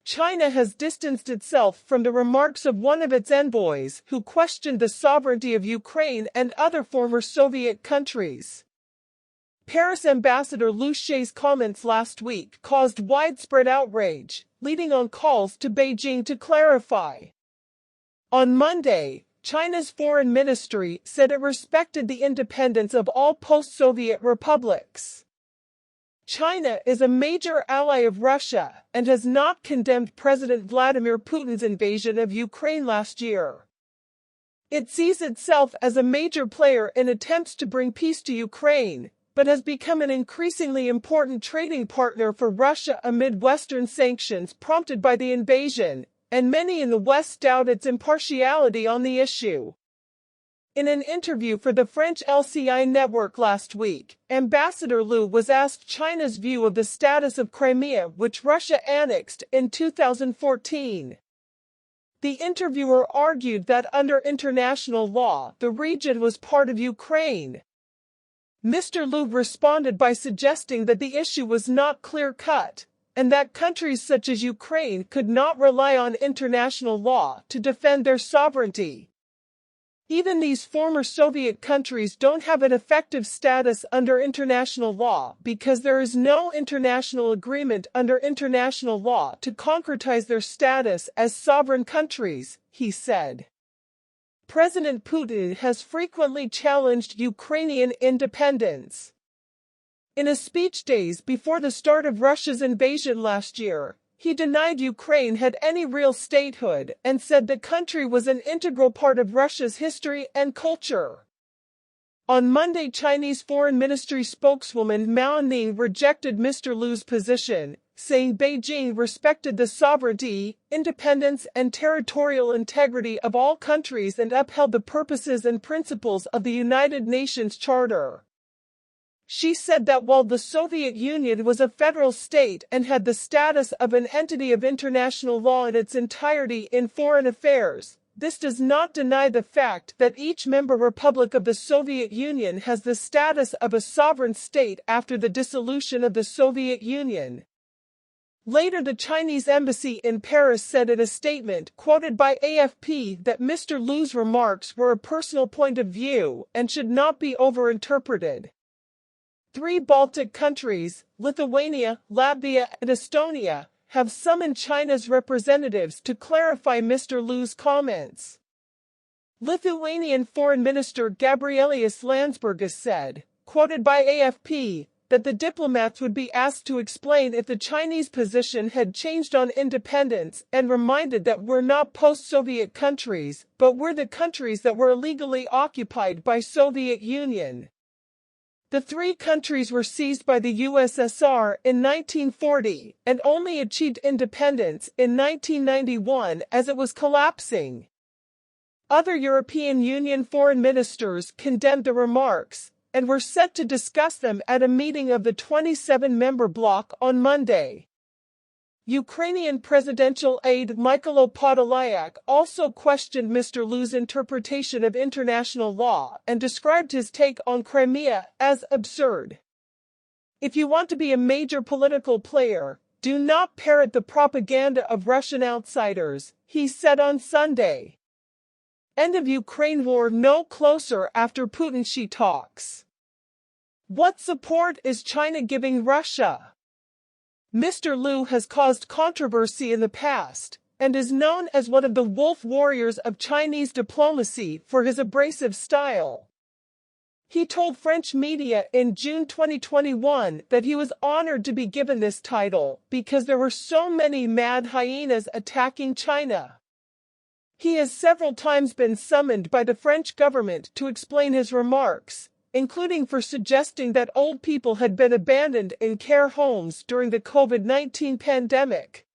China has distanced itself from the remarks of one of its envoys who questioned the sovereignty of Ukraine and other former Soviet countries. Paris Ambassador Liu She's comments last week caused widespread outrage, leading on calls to Beijing to clarify. On Monday, China's foreign ministry said it respected the independence of all post-Soviet republics. China is a major ally of Russia and has not condemned President Vladimir Putin's invasion of Ukraine last year. It sees itself as a major player in attempts to bring peace to Ukraine, but has become an increasingly important trading partner for Russia amid Western sanctions prompted by the invasion, and many in the West doubt its impartiality on the issue. In an interview for the French LCI network last week, Ambassador Liu was asked China's view of the status of Crimea, which Russia annexed in 2014. The interviewer argued that under international law, the region was part of Ukraine. Mr. Liu responded by suggesting that the issue was not clear-cut, and that countries such as Ukraine could not rely on international law to defend their sovereignty. Even these former Soviet countries don't have an effective status under international law because there is no international agreement under international law to concretize their status as sovereign countries, he said. President Putin has frequently challenged Ukrainian independence. In a speech days before the start of Russia's invasion last year, he denied Ukraine had any real statehood and said the country was an integral part of Russia's history and culture. On Monday, Chinese Foreign Ministry spokeswoman Mao Ning rejected Mr. Liu's position, saying Beijing respected the sovereignty, independence, and territorial integrity of all countries and upheld the purposes and principles of the United Nations Charter. She said that while the Soviet Union was a federal state and had the status of an entity of international law in its entirety in foreign affairs, this does not deny the fact that each member republic of the Soviet Union has the status of a sovereign state after the dissolution of the Soviet Union. Later, the Chinese embassy in Paris said in a statement quoted by AFP that Mr. Liu's remarks were a personal point of view and should not be overinterpreted. 3 Baltic countries, Lithuania, Latvia, and Estonia, have summoned China's representatives to clarify Mr. Liu's comments. Lithuanian Foreign Minister Gabrielius Landsbergis said, quoted by AFP, that the diplomats would be asked to explain if the Chinese position had changed on independence and reminded that we're not post-Soviet countries, but we're the countries that were illegally occupied by Soviet Union. The 3 countries were seized by the USSR in 1940 and only achieved independence in 1991 as it was collapsing. Other European Union foreign ministers condemned the remarks and were set to discuss them at a meeting of the 27-member bloc on Monday. Ukrainian presidential aide Mykola Podolyak also questioned Mr. Liu's interpretation of international law and described his take on Crimea as absurd. If you want to be a major political player, do not parrot the propaganda of Russian outsiders, he said on Sunday. End of Ukraine war no closer after Putin-Xi talks. What support is China giving Russia? Mr. Liu has caused controversy in the past, and is known as one of the wolf warriors of Chinese diplomacy for his abrasive style. He told French media in June 2021 that he was honored to be given this title because there were so many mad hyenas attacking China. He has several times been summoned by the French government to explain his remarks, including for suggesting that old people had been abandoned in care homes during the COVID-19 pandemic.